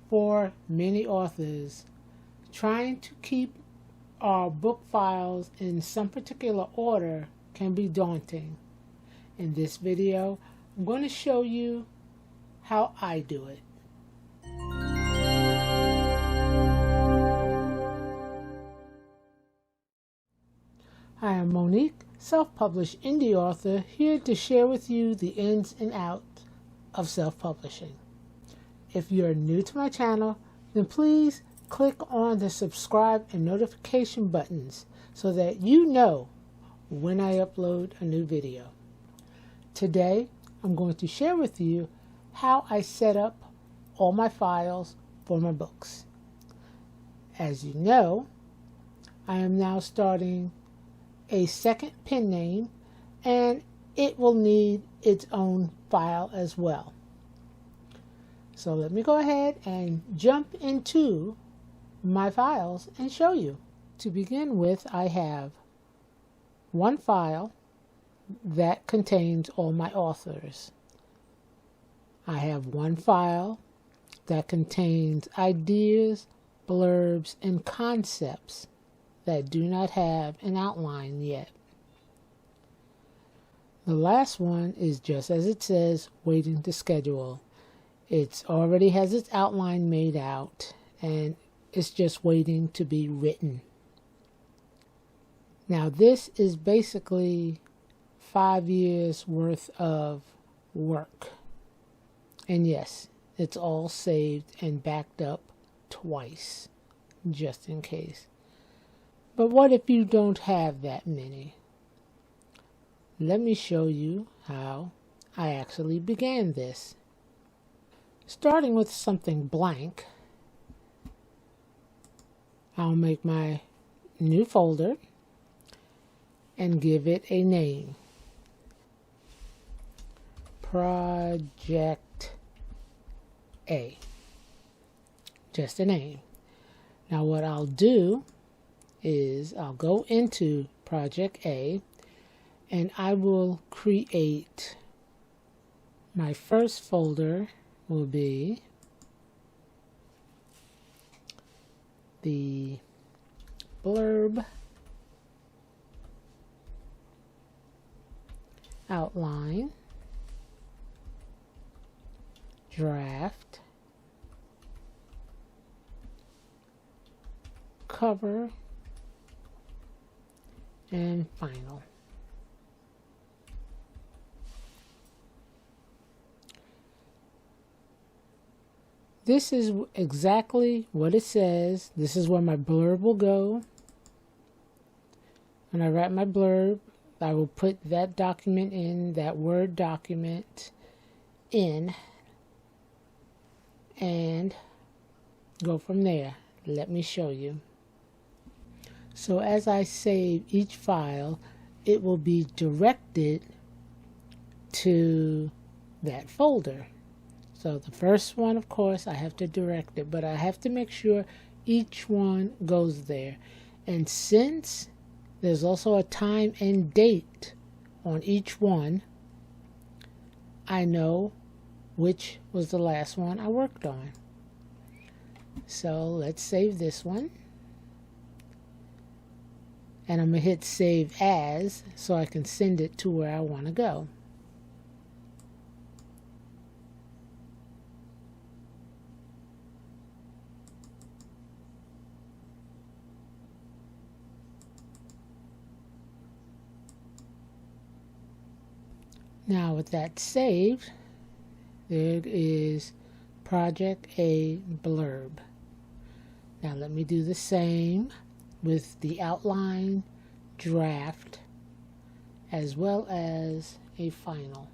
For many authors, trying to keep our book files in some particular order can be daunting. In this video, I'm going to show you how I do it. I am Monique, self-published indie author, here to share with you the ins and outs of self-publishing. If you're new to my channel, then please click on the subscribe and notification buttons so that you know when I upload a new video. Today, I'm going to share with you how I set up all my files for my books. As you know, I am now starting a second pen name, and it will need its own file as well. So let me go ahead and jump into my files and show you. To begin with, I have one file that contains all my authors. I have one file that contains ideas, blurbs, and concepts that do not have an outline yet. The last one is just as it says, waiting to schedule. It already has its outline made out and it's just waiting to be written. Now this is basically 5 years worth of work. And yes, it's all saved and backed up twice, just in case. But what if you don't have that many? Let me show you how I actually began this. Starting with something blank, I'll make my new folder and give it a name. Project A. Just a name. Now what I'll do is I'll go into Project A and I will create my first folder will be the blurb, outline, draft, cover, and final. This is exactly what it says. This is where my blurb will go. When I write my blurb, I will put that document in, that Word document in, and go from there. Let me show you. So as I save each file, it will be directed to that folder. So the first one, of course, I have to direct it, but I have to make sure each one goes there. And since there's also a time and date on each one, I know which was the last one I worked on. So let's save this one. And I'm going to hit Save As so I can send it to where I want to go. Now with that saved, there is Project A blurb. Now let me do the same with the outline, draft, as well as a final.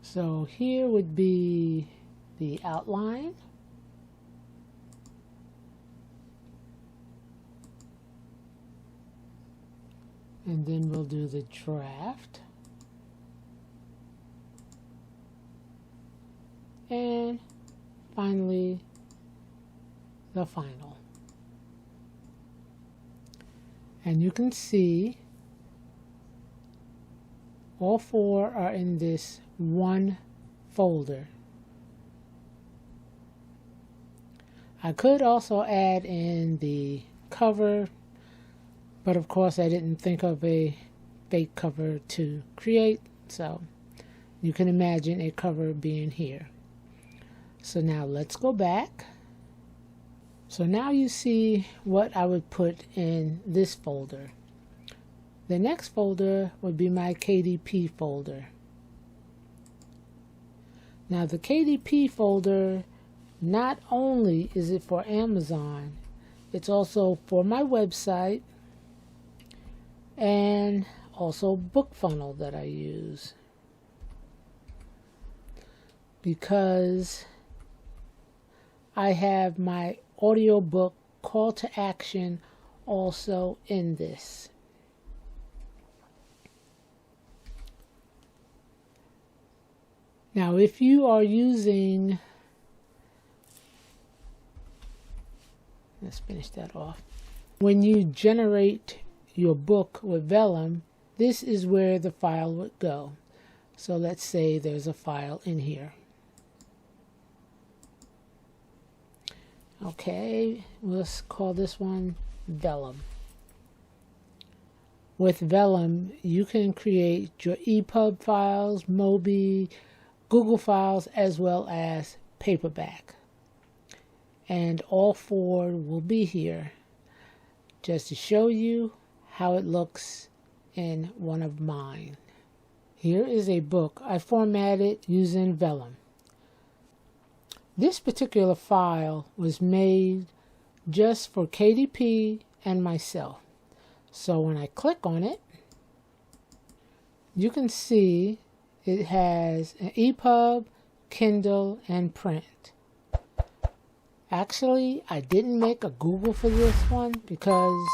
So here would be the outline, and then we'll do the draft, and finally the final. And you can see all four are in this one folder. I could also add in the cover, but of course I didn't think of a fake cover to create, so you can imagine a cover being here. So now let's go back. So now you see what I would put in this folder. The next folder would be my KDP folder. Now the KDP folder, not only is it for Amazon, it's also for my website and also BookFunnel that I use, because I have my audiobook call to action also in this. Now if you are using, let's finish that off. When you generate your book with Vellum, this is where the file would go. So let's say there's a file in here. Okay, let's call this one Vellum. With Vellum, you can create your EPUB files, Mobi, Google files, as well as paperback. And all four will be here just to show you how it looks in one of mine. Here is a book I formatted using Vellum. This particular file was made just for KDP and myself. So when I click on it, you can see it has an EPUB, Kindle, and print. Actually, I didn't make a Google for this one because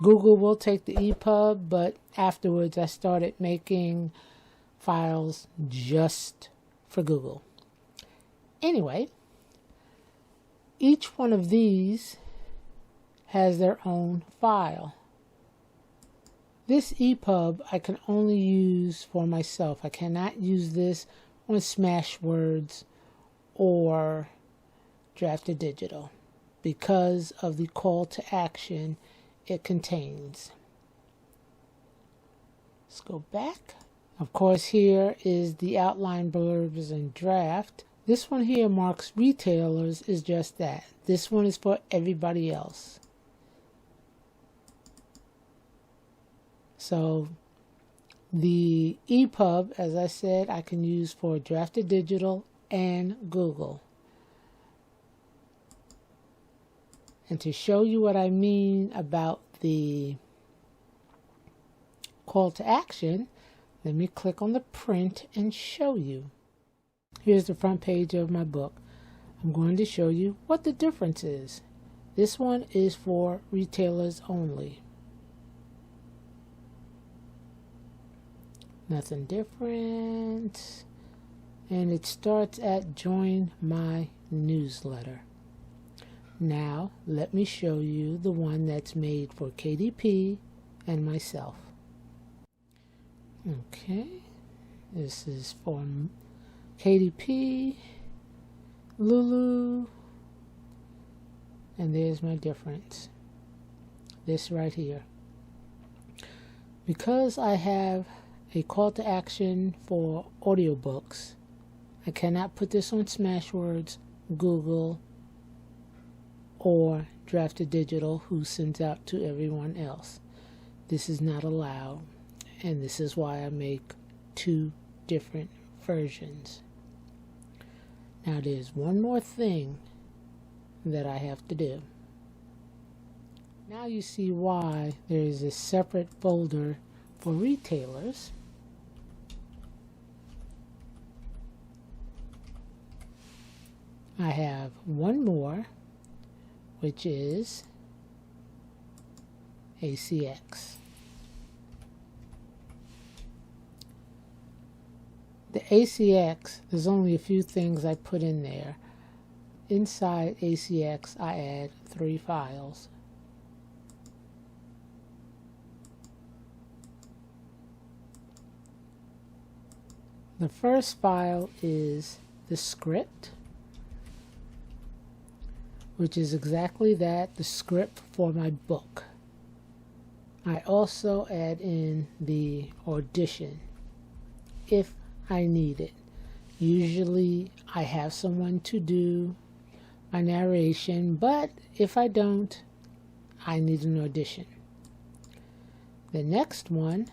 Google will take the EPUB, but afterwards I started making files just for Google. Anyway, each one of these has their own file. This EPUB I can only use for myself. I cannot use this on Smashwords or Draft2Digital because of the call to action it contains. Let's go back. Of course, here is the outline blurbs and draft. This one here marks retailers is just that. This one is for everybody else. So the EPUB, as I said, I can use for Draft2Digital and Google. And to show you what I mean about the call to action, let me click on the print and show you. Here's the front page of my book. I'm going to show you what the difference is. This one is for retailers only. Nothing different. And it starts at join my newsletter. Now let me show you the one that's made for KDP and myself. Okay, this is for KDP, Lulu, and there's my difference. This right here. Because I have a call to action for audiobooks, I cannot put this on Smashwords, Google, or Draft2Digital, who sends out to everyone else. This is not allowed, and this is why I make two different versions. Now there's one more thing that I have to do. Now you see why there is a separate folder for retailers. I have one more, which is ACX. The ACX, there's only a few things I put in there. Inside ACX, I add 3 files. The first file is the script, which is exactly that, the script for my book. I also add in the audition if I need it. Usually I have someone to do my narration, but if I don't, I need an audition. The next one,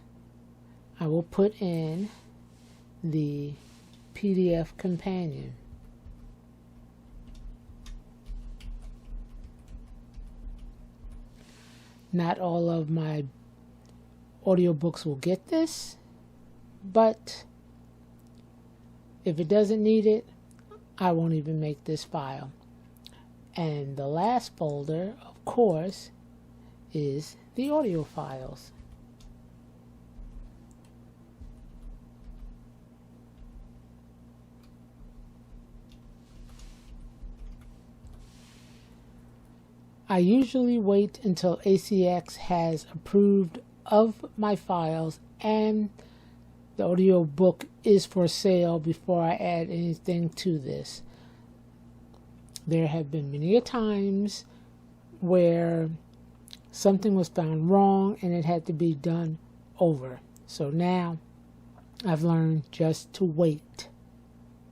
I will put in the PDF companion. Not all of my audiobooks will get this, but if it doesn't need it, I won't even make this file. And the last folder, of course, is the audio files. I usually wait until ACX has approved of my files and the audiobook is for sale before I add anything to this. There have been many times where something was found wrong and it had to be done over. So now I've learned just to wait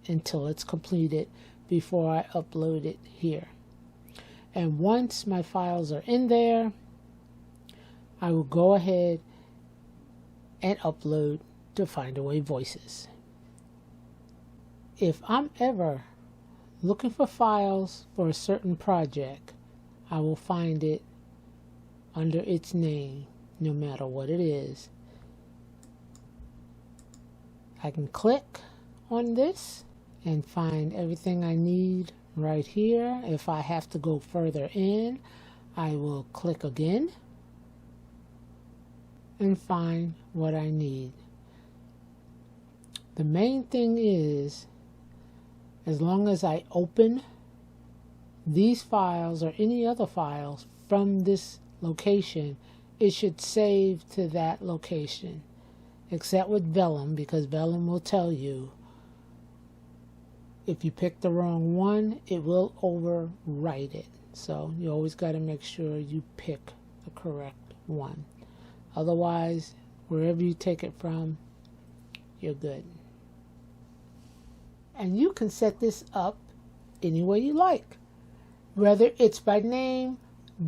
until it's completed before I upload it here. And once my files are in there, I will go ahead and upload to Findaway Voices. If I'm ever looking for files for a certain project, I will find it under its name, no matter what it is. I can click on this and find everything I need right here. If I have to go further in, I will click again and find what I need. The main thing is, as long as I open these files or any other files from this location, it should save to that location, except with Vellum, because Vellum will tell you if you pick the wrong one, it will overwrite it. So you always got to make sure you pick the correct one. Otherwise, wherever you take it from, you're good. And you can set this up any way you like, whether it's by name,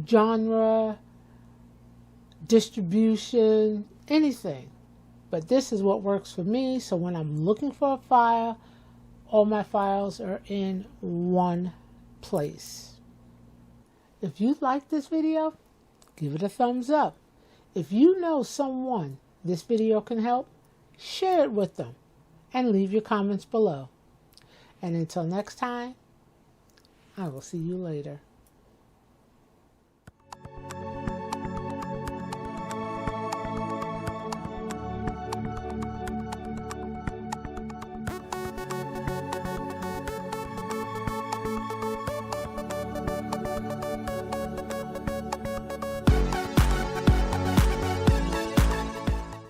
genre, distribution, anything. But this is what works for me. So when I'm looking for a file, all my files are in one place. If you like this video, give it a thumbs up. If you know someone this video can help, share it with them and leave your comments below. And until next time, I will see you later.